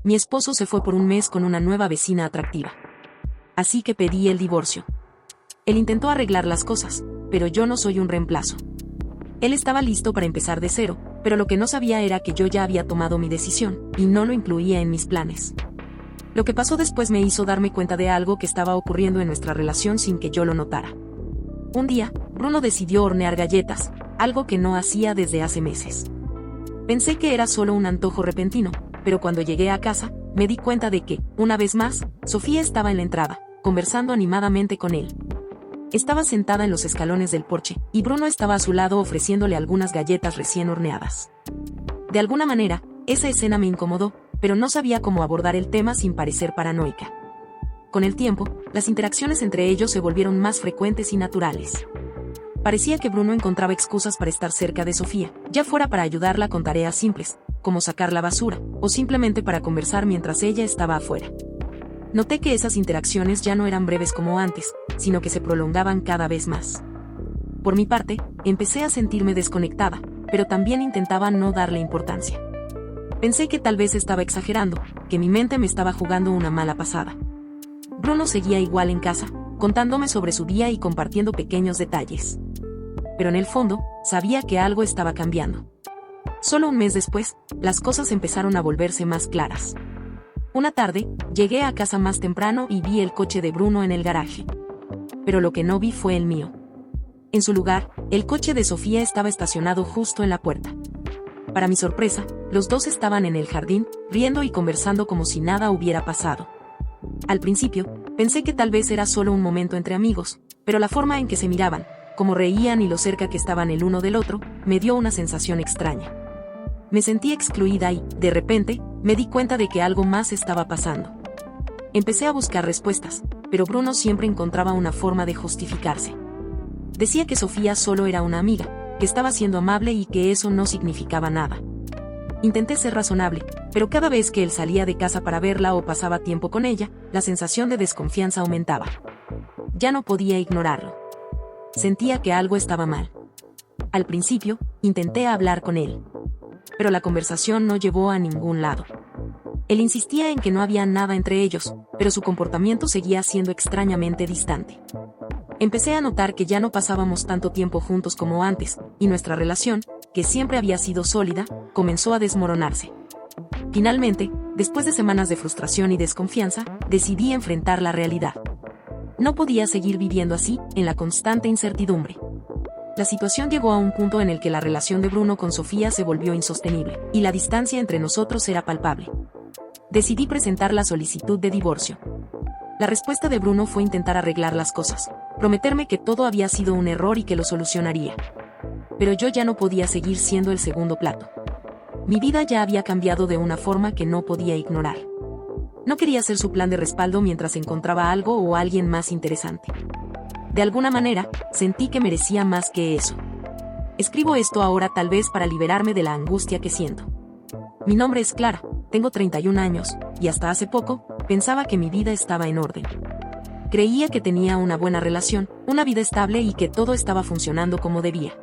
mi esposo se fue por un mes con una nueva vecina atractiva. Así que pedí el divorcio. Él intentó arreglar las cosas, pero yo no soy un reemplazo. Él estaba listo para empezar de cero, pero lo que no sabía era que yo ya había tomado mi decisión, y no lo incluía en mis planes. Lo que pasó después me hizo darme cuenta de algo que estaba ocurriendo en nuestra relación sin que yo lo notara. Un día, Bruno decidió hornear galletas, algo que no hacía desde hace meses. Pensé que era solo un antojo repentino, pero cuando llegué a casa, me di cuenta de que, una vez más, Sofía estaba en la entrada, conversando animadamente con él. Estaba sentada en los escalones del porche, y Bruno estaba a su lado ofreciéndole algunas galletas recién horneadas. De alguna manera, esa escena me incomodó, pero no sabía cómo abordar el tema sin parecer paranoica. Con el tiempo, las interacciones entre ellos se volvieron más frecuentes y naturales. Parecía que Bruno encontraba excusas para estar cerca de Sofía, ya fuera para ayudarla con tareas simples, como sacar la basura, o simplemente para conversar mientras ella estaba afuera. Noté que esas interacciones ya no eran breves como antes, sino que se prolongaban cada vez más. Por mi parte, empecé a sentirme desconectada, pero también intentaba no darle importancia. Pensé que tal vez estaba exagerando, que mi mente me estaba jugando una mala pasada. Bruno seguía igual en casa, contándome sobre su día y compartiendo pequeños detalles. Pero en el fondo, sabía que algo estaba cambiando. Solo un mes después, las cosas empezaron a volverse más claras. Una tarde, llegué a casa más temprano y vi el coche de Bruno en el garaje. Pero lo que no vi fue el mío. En su lugar, el coche de Sofía estaba estacionado justo en la puerta. Para mi sorpresa, los dos estaban en el jardín, riendo y conversando como si nada hubiera pasado. Al principio, pensé que tal vez era solo un momento entre amigos, pero la forma en que se miraban, cómo reían y lo cerca que estaban el uno del otro, me dio una sensación extraña. Me sentí excluida y, de repente, me di cuenta de que algo más estaba pasando. Empecé a buscar respuestas, pero Bruno siempre encontraba una forma de justificarse. Decía que Sofía solo era una amiga, que estaba siendo amable y que eso no significaba nada. Intenté ser razonable, pero cada vez que él salía de casa para verla o pasaba tiempo con ella, la sensación de desconfianza aumentaba. Ya no podía ignorarlo. Sentía que algo estaba mal. Al principio, intenté hablar con él. Pero la conversación no llevó a ningún lado. Él insistía en que no había nada entre ellos, pero su comportamiento seguía siendo extrañamente distante. Empecé a notar que ya no pasábamos tanto tiempo juntos como antes, y nuestra relación, que siempre había sido sólida, comenzó a desmoronarse. Finalmente, después de semanas de frustración y desconfianza, decidí enfrentar la realidad. No podía seguir viviendo así, en la constante incertidumbre. La situación llegó a un punto en el que la relación de Bruno con Sofía se volvió insostenible, y la distancia entre nosotros era palpable. Decidí presentar la solicitud de divorcio. La respuesta de Bruno fue intentar arreglar las cosas, prometerme que todo había sido un error y que lo solucionaría. Pero yo ya no podía seguir siendo el segundo plato. Mi vida ya había cambiado de una forma que no podía ignorar. No quería ser su plan de respaldo mientras encontraba algo o alguien más interesante. De alguna manera, sentí que merecía más que eso. Escribo esto ahora tal vez para liberarme de la angustia que siento. Mi nombre es Clara, tengo 31 años, y hasta hace poco, pensaba que mi vida estaba en orden. Creía que tenía una buena relación, una vida estable y que todo estaba funcionando como debía.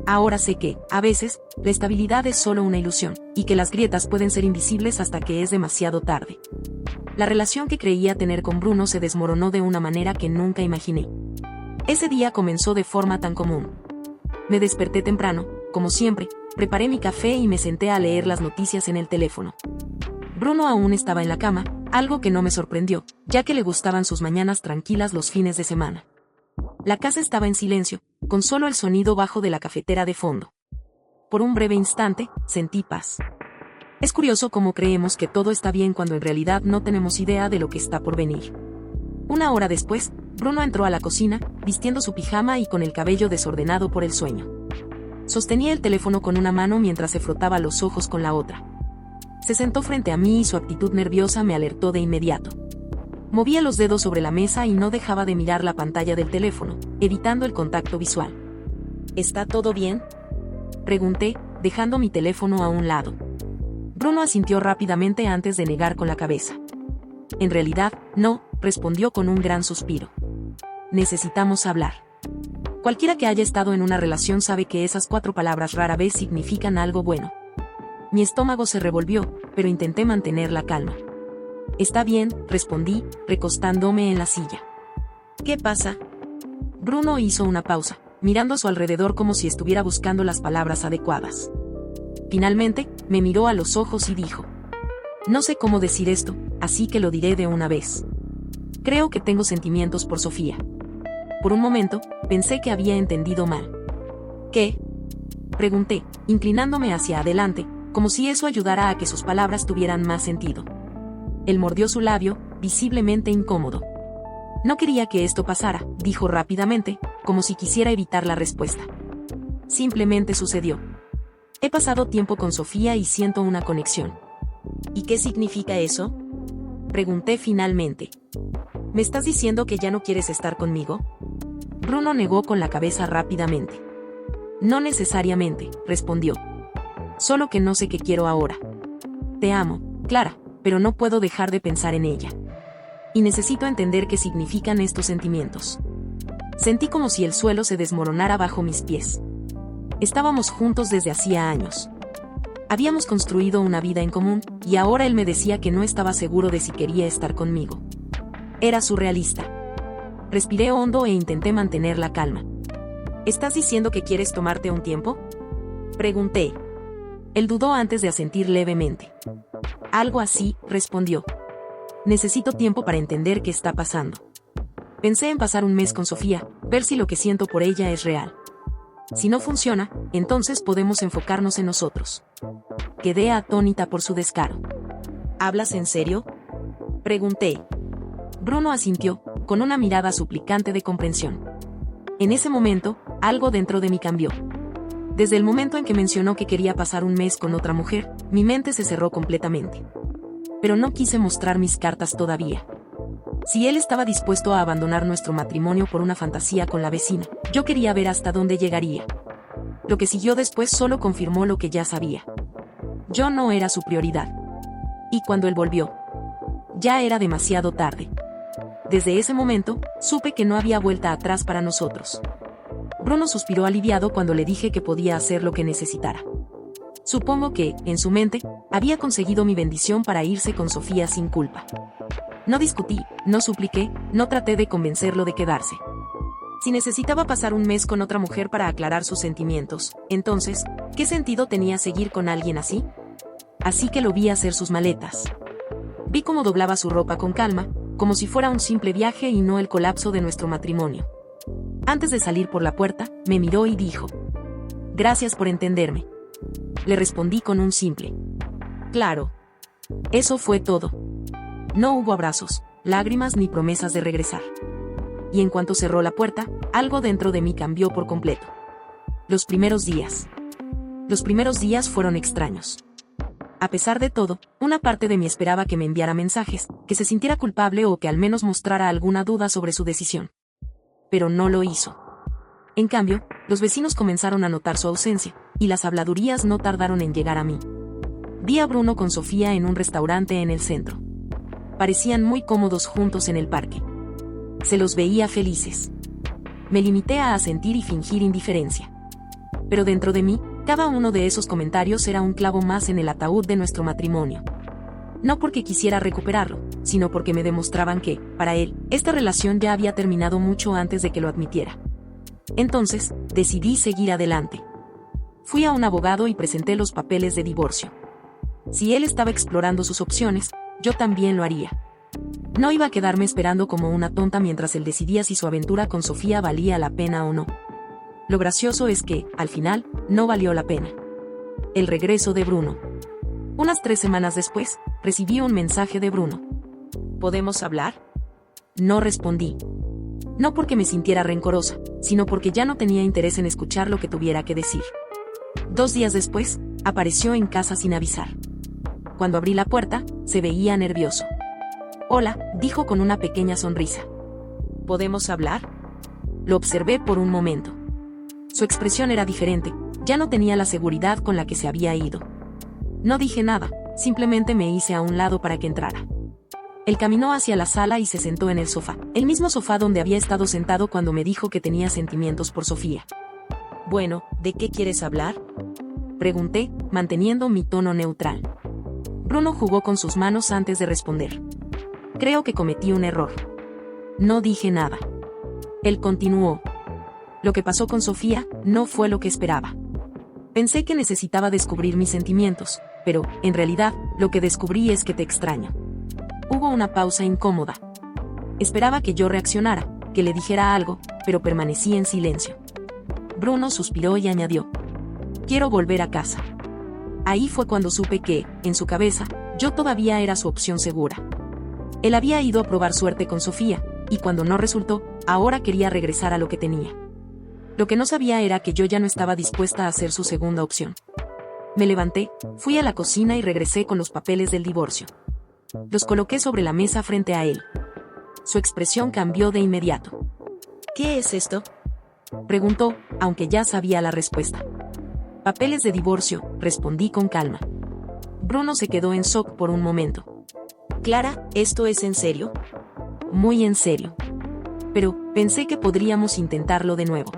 Ahora sé que, a veces, la estabilidad es solo una ilusión, y que las grietas pueden ser invisibles hasta que es demasiado tarde. La relación que creía tener con Bruno se desmoronó de una manera que nunca imaginé. Ese día comenzó de forma tan común. Me desperté temprano, como siempre, preparé mi café y me senté a leer las noticias en el teléfono. Bruno aún estaba en la cama, algo que no me sorprendió, ya que le gustaban sus mañanas tranquilas los fines de semana. La casa estaba en silencio, con solo el sonido bajo de la cafetera de fondo. Por un breve instante, sentí paz. Es curioso cómo creemos que todo está bien cuando en realidad no tenemos idea de lo que está por venir. Una hora después, Bruno entró a la cocina, vistiendo su pijama y con el cabello desordenado por el sueño. Sostenía el teléfono con una mano mientras se frotaba los ojos con la otra. Se sentó frente a mí y su actitud nerviosa me alertó de inmediato. Movía los dedos sobre la mesa y no dejaba de mirar la pantalla del teléfono, evitando el contacto visual. ¿Está todo bien?, pregunté, dejando mi teléfono a un lado. Bruno asintió rápidamente antes de negar con la cabeza. En realidad, no, respondió con un gran suspiro. Necesitamos hablar. Cualquiera que haya estado en una relación sabe que esas 4 palabras rara vez significan algo bueno. Mi estómago se revolvió, pero intenté mantener la calma. Está bien, respondí, recostándome en la silla. ¿Qué pasa? Bruno hizo una pausa, mirando a su alrededor como si estuviera buscando las palabras adecuadas. Finalmente, me miró a los ojos y dijo: no sé cómo decir esto, así que lo diré de una vez. Creo que tengo sentimientos por Sofía. Por un momento, pensé que había entendido mal. ¿Qué? Pregunté, inclinándome hacia adelante, como si eso ayudara a que sus palabras tuvieran más sentido. Él mordió su labio, visiblemente incómodo. No quería que esto pasara, dijo rápidamente, como si quisiera evitar la respuesta. Simplemente sucedió. He pasado tiempo con Sofía y siento una conexión. ¿Y qué significa eso? Pregunté finalmente. ¿Me estás diciendo que ya no quieres estar conmigo? Bruno negó con la cabeza rápidamente. No necesariamente, respondió. Solo que no sé qué quiero ahora. Te amo, Clara, pero no puedo dejar de pensar en ella. Y necesito entender qué significan estos sentimientos. Sentí como si el suelo se desmoronara bajo mis pies. Estábamos juntos desde hacía años. Habíamos construido una vida en común, y ahora él me decía que no estaba seguro de si quería estar conmigo. Era surrealista. Respiré hondo e intenté mantener la calma. ¿Estás diciendo que quieres tomarte un tiempo? Pregunté. Él dudó antes de asentir levemente. Algo así, respondió. Necesito tiempo para entender qué está pasando. Pensé en pasar un mes con Sofía, ver si lo que siento por ella es real. Si no funciona, entonces podemos enfocarnos en nosotros. Quedé atónita por su descaro. ¿Hablas en serio? Pregunté. Bruno asintió, con una mirada suplicante de comprensión. En ese momento, algo dentro de mí cambió. Desde el momento en que mencionó que quería pasar un mes con otra mujer, mi mente se cerró completamente. Pero no quise mostrar mis cartas todavía. Si él estaba dispuesto a abandonar nuestro matrimonio por una fantasía con la vecina, yo quería ver hasta dónde llegaría. Lo que siguió después solo confirmó lo que ya sabía. Yo no era su prioridad. Y cuando él volvió, ya era demasiado tarde. Desde ese momento, supe que no había vuelta atrás para nosotros. Bruno suspiró aliviado cuando le dije que podía hacer lo que necesitara. Supongo que, en su mente, había conseguido mi bendición para irse con Sofía sin culpa. No discutí, no supliqué, no traté de convencerlo de quedarse. Si necesitaba pasar un mes con otra mujer para aclarar sus sentimientos, entonces, ¿qué sentido tenía seguir con alguien así? Así que lo vi hacer sus maletas. Vi cómo doblaba su ropa con calma, como si fuera un simple viaje y no el colapso de nuestro matrimonio. Antes de salir por la puerta, me miró y dijo: gracias por entenderme. Le respondí con un simple: claro. Eso fue todo. No hubo abrazos, lágrimas ni promesas de regresar. Y en cuanto cerró la puerta, algo dentro de mí cambió por completo. Los primeros días fueron extraños. A pesar de todo, una parte de mí esperaba que me enviara mensajes, que se sintiera culpable o que al menos mostrara alguna duda sobre su decisión. Pero no lo hizo. En cambio, los vecinos comenzaron a notar su ausencia, y las habladurías no tardaron en llegar a mí. Vi a Bruno con Sofía en un restaurante en el centro. Parecían muy cómodos juntos en el parque. Se los veía felices. Me limité a asentir y fingir indiferencia. Pero dentro de mí, cada uno de esos comentarios era un clavo más en el ataúd de nuestro matrimonio. No porque quisiera recuperarlo, sino porque me demostraban que, para él, esta relación ya había terminado mucho antes de que lo admitiera. Entonces, decidí seguir adelante. Fui a un abogado y presenté los papeles de divorcio. Si él estaba explorando sus opciones, yo también lo haría. No iba a quedarme esperando como una tonta mientras él decidía si su aventura con Sofía valía la pena o no. Lo gracioso es que, al final, no valió la pena. El regreso de Bruno. Unas 3 semanas después, recibí un mensaje de Bruno. ¿Podemos hablar? No respondí. No porque me sintiera rencorosa, sino porque ya no tenía interés en escuchar lo que tuviera que decir. 2 días después, apareció en casa sin avisar. Cuando abrí la puerta, se veía nervioso. Hola, dijo con una pequeña sonrisa. ¿Podemos hablar? Lo observé por un momento. Su expresión era diferente, ya no tenía la seguridad con la que se había ido. No dije nada, simplemente me hice a un lado para que entrara. Él caminó hacia la sala y se sentó en el sofá, el mismo sofá donde había estado sentado cuando me dijo que tenía sentimientos por Sofía. Bueno, ¿de qué quieres hablar? Pregunté, manteniendo mi tono neutral. Bruno jugó con sus manos antes de responder. Creo que cometí un error. No dije nada. Él continuó. Lo que pasó con Sofía no fue lo que esperaba. Pensé que necesitaba descubrir mis sentimientos, pero, en realidad, lo que descubrí es que te extraño. Hubo una pausa incómoda. Esperaba que yo reaccionara, que le dijera algo, pero permanecí en silencio. Bruno suspiró y añadió. Quiero volver a casa. Ahí fue cuando supe que, en su cabeza, yo todavía era su opción segura. Él había ido a probar suerte con Sofía, y cuando no resultó, ahora quería regresar a lo que tenía. Lo que no sabía era que yo ya no estaba dispuesta a ser su segunda opción. Me levanté, fui a la cocina y regresé con los papeles del divorcio. Los coloqué sobre la mesa frente a él. Su expresión cambió de inmediato. ¿Qué es esto?, preguntó, aunque ya sabía la respuesta. Papeles de divorcio, respondí con calma. Bruno se quedó en shock por un momento. Clara, ¿esto es en serio? Muy en serio. Pero, pensé que podríamos intentarlo de nuevo.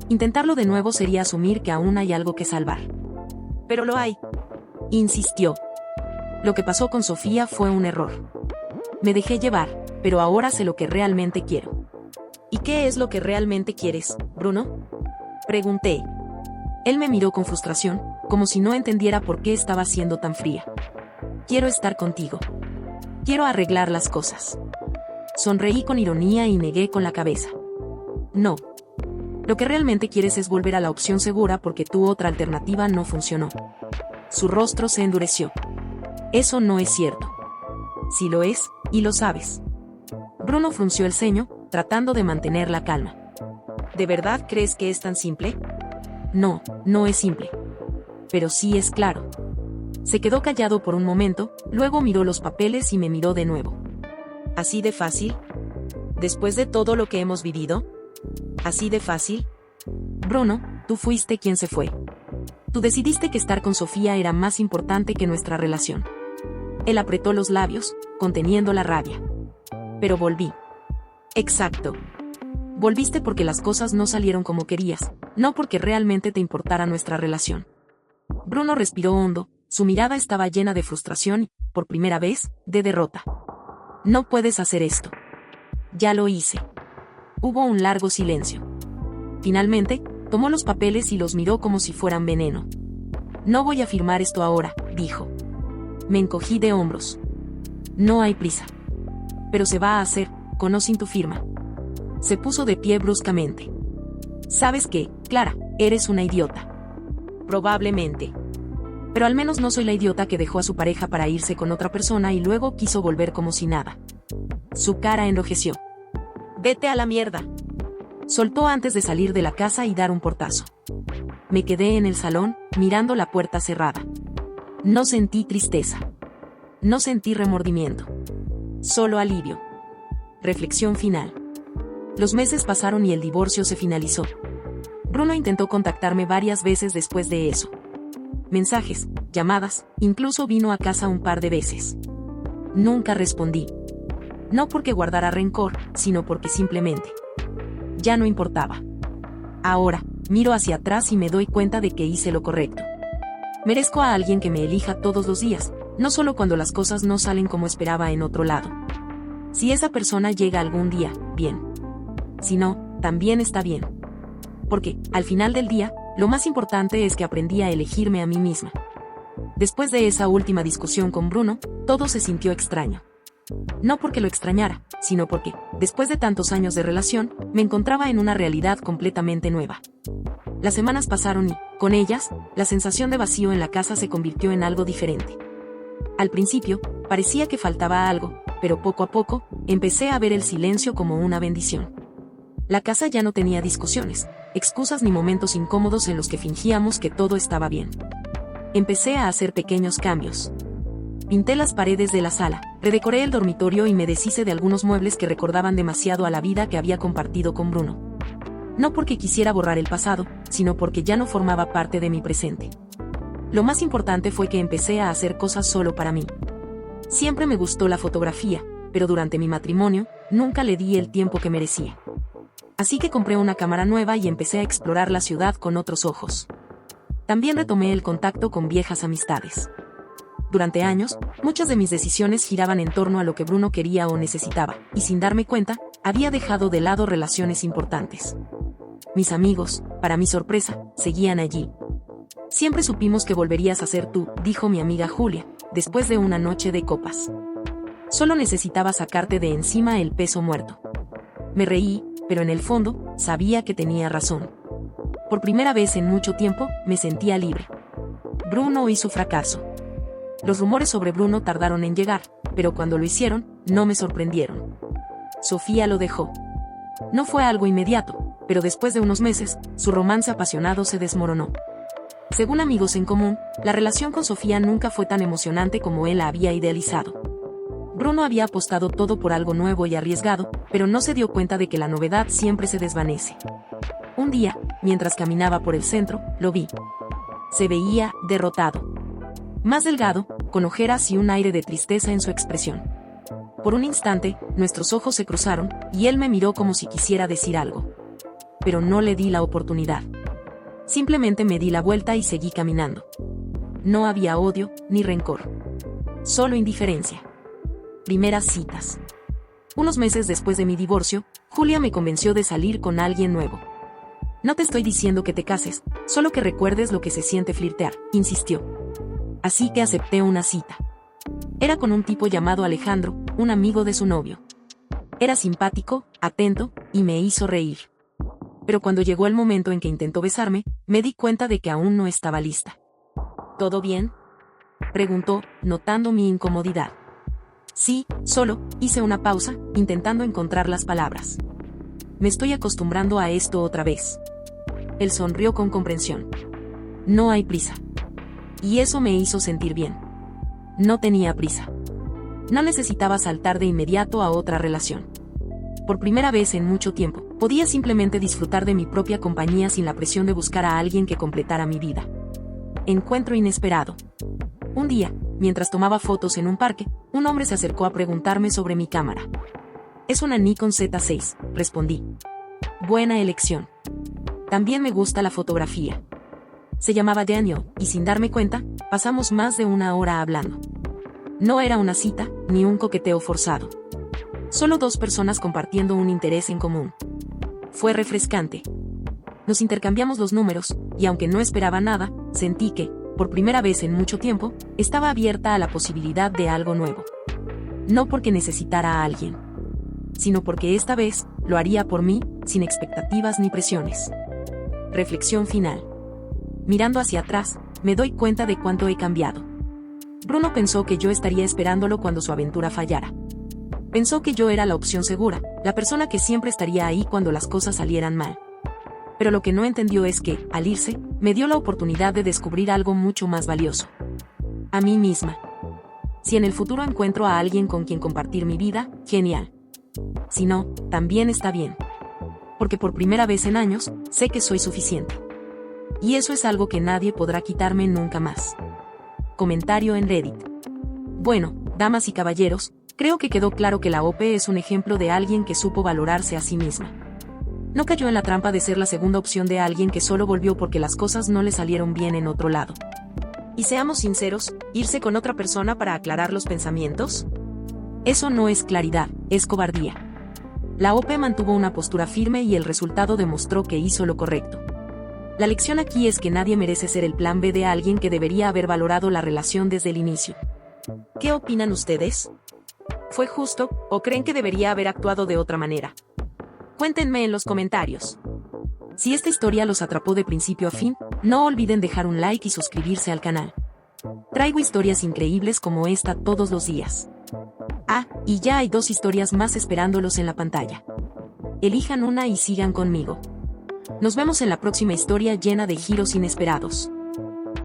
Intentarlo de nuevo sería asumir que aún hay algo que salvar. Pero lo hay, insistió. Lo que pasó con Sofía fue un error. Me dejé llevar, pero ahora sé lo que realmente quiero. ¿Y qué es lo que realmente quieres, Bruno?, pregunté. Él me miró con frustración, como si no entendiera por qué estaba siendo tan fría. Quiero estar contigo. Quiero arreglar las cosas. Sonreí con ironía y negué con la cabeza. No. Lo que realmente quieres es volver a la opción segura porque tu otra alternativa no funcionó. Su rostro se endureció. Eso no es cierto. Sí lo es, y lo sabes. Bruno frunció el ceño, tratando de mantener la calma. ¿De verdad crees que es tan simple? No, no es simple. Pero sí es claro. Se quedó callado por un momento, luego miró los papeles y me miró de nuevo. ¿Así de fácil? ¿Después de todo lo que hemos vivido? ¿Así de fácil? Bruno, tú fuiste quien se fue. Tú decidiste que estar con Sofía era más importante que nuestra relación. Él apretó los labios, conteniendo la rabia. Pero volví. Exacto. Volviste porque las cosas no salieron como querías, no porque realmente te importara nuestra relación. Bruno respiró hondo, su mirada estaba llena de frustración y, por primera vez, de derrota. No puedes hacer esto. Ya lo hice. Hubo un largo silencio. Finalmente, tomó los papeles y los miró como si fueran veneno. No voy a firmar esto ahora, dijo. Me encogí de hombros. No hay prisa. Pero se va a hacer, con o sin tu firma. Se puso de pie bruscamente. ¿Sabes qué, Clara? Eres una idiota. Probablemente. Pero al menos no soy la idiota que dejó a su pareja para irse con otra persona y luego quiso volver como si nada. Su cara enrojeció. Vete a la mierda. Soltó antes de salir de la casa y dar un portazo. Me quedé en el salón, mirando la puerta cerrada. No sentí tristeza. No sentí remordimiento. Solo alivio. Reflexión final. Los meses pasaron y el divorcio se finalizó. Bruno intentó contactarme varias veces después de eso. Mensajes, llamadas, incluso vino a casa un par de veces. Nunca respondí. No porque guardara rencor, sino porque simplemente ya no importaba. Ahora, miro hacia atrás y me doy cuenta de que hice lo correcto. Merezco a alguien que me elija todos los días, no solo cuando las cosas no salen como esperaba en otro lado. Si esa persona llega algún día, bien. Si no, también está bien. Porque, al final del día, lo más importante es que aprendí a elegirme a mí misma. Después de esa última discusión con Bruno, todo se sintió extraño. No porque lo extrañara, sino porque, después de tantos años de relación, me encontraba en una realidad completamente nueva. Las semanas pasaron y, con ellas, la sensación de vacío en la casa se convirtió en algo diferente. Al principio, parecía que faltaba algo, pero poco a poco, empecé a ver el silencio como una bendición. La casa ya no tenía discusiones, excusas ni momentos incómodos en los que fingíamos que todo estaba bien. Empecé a hacer pequeños cambios. Pinté las paredes de la sala, redecoré el dormitorio y me deshice de algunos muebles que recordaban demasiado a la vida que había compartido con Bruno. No porque quisiera borrar el pasado, sino porque ya no formaba parte de mi presente. Lo más importante fue que empecé a hacer cosas solo para mí. Siempre me gustó la fotografía, pero durante mi matrimonio, nunca le di el tiempo que merecía. Así que compré una cámara nueva y empecé a explorar la ciudad con otros ojos. También retomé el contacto con viejas amistades. Durante años, muchas de mis decisiones giraban en torno a lo que Bruno quería o necesitaba, y sin darme cuenta, había dejado de lado relaciones importantes. Mis amigos, para mi sorpresa, seguían allí. Siempre supimos que volverías a ser tú, dijo mi amiga Julia, después de una noche de copas. Solo necesitaba sacarte de encima el peso muerto. Me reí, pero en el fondo, sabía que tenía razón. Por primera vez en mucho tiempo, me sentía libre. Bruno y su fracaso. Los rumores sobre Bruno tardaron en llegar, pero cuando lo hicieron, no me sorprendieron. Sofía lo dejó. No fue algo inmediato, pero después de unos meses, su romance apasionado se desmoronó. Según amigos en común, la relación con Sofía nunca fue tan emocionante como él la había idealizado. Bruno había apostado todo por algo nuevo y arriesgado, pero no se dio cuenta de que la novedad siempre se desvanece. Un día, mientras caminaba por el centro, lo vi. Se veía derrotado. Más delgado, con ojeras y un aire de tristeza en su expresión. Por un instante, nuestros ojos se cruzaron, y él me miró como si quisiera decir algo. Pero no le di la oportunidad. Simplemente me di la vuelta y seguí caminando. No había odio, ni rencor. Solo indiferencia. Primeras citas. Unos meses después de mi divorcio, Julia me convenció de salir con alguien nuevo. No te estoy diciendo que te cases, solo que recuerdes lo que se siente flirtear, insistió. Así que acepté una cita. Era con un tipo llamado Alejandro, un amigo de su novio. Era simpático, atento, y me hizo reír. Pero cuando llegó el momento en que intentó besarme, me di cuenta de que aún no estaba lista. ¿Todo bien?, preguntó, notando mi incomodidad. Sí, solo, hice una pausa, intentando encontrar las palabras. Me estoy acostumbrando a esto otra vez. Él sonrió con comprensión. No hay prisa. Y eso me hizo sentir bien. No tenía prisa. No necesitaba saltar de inmediato a otra relación. Por primera vez en mucho tiempo, podía simplemente disfrutar de mi propia compañía sin la presión de buscar a alguien que completara mi vida. Encuentro inesperado. Un día, mientras tomaba fotos en un parque, un hombre se acercó a preguntarme sobre mi cámara. Es una Nikon Z6, respondí. Buena elección. También me gusta la fotografía. Se llamaba Daniel, y sin darme cuenta, pasamos más de una hora hablando. No era una cita, ni un coqueteo forzado. Solo dos personas compartiendo un interés en común. Fue refrescante. Nos intercambiamos los números, y aunque no esperaba nada, sentí que, por primera vez en mucho tiempo, estaba abierta a la posibilidad de algo nuevo. No porque necesitara a alguien, sino porque esta vez, lo haría por mí, sin expectativas ni presiones. Reflexión final. Mirando hacia atrás, me doy cuenta de cuánto he cambiado. Bruno pensó que yo estaría esperándolo cuando su aventura fallara. Pensó que yo era la opción segura, la persona que siempre estaría ahí cuando las cosas salieran mal. Pero lo que no entendió es que, al irse, me dio la oportunidad de descubrir algo mucho más valioso. A mí misma. Si en el futuro encuentro a alguien con quien compartir mi vida, genial. Si no, también está bien. Porque por primera vez en años, sé que soy suficiente. Y eso es algo que nadie podrá quitarme nunca más. Comentario en Reddit. Bueno, damas y caballeros, creo que quedó claro que la OP es un ejemplo de alguien que supo valorarse a sí misma. No cayó en la trampa de ser la segunda opción de alguien que solo volvió porque las cosas no le salieron bien en otro lado. Y seamos sinceros, irse con otra persona para aclarar los pensamientos. Eso no es claridad, es cobardía. La OP mantuvo una postura firme y el resultado demostró que hizo lo correcto. La lección aquí es que nadie merece ser el plan B de alguien que debería haber valorado la relación desde el inicio. ¿Qué opinan ustedes? ¿Fue justo, o creen que debería haber actuado de otra manera? Cuéntenme en los comentarios. Si esta historia los atrapó de principio a fin, no olviden dejar un like y suscribirse al canal. Traigo historias increíbles como esta todos los días. Ah, y ya hay 2 historias más esperándolos en la pantalla. Elijan una y sigan conmigo. Nos vemos en la próxima historia llena de giros inesperados.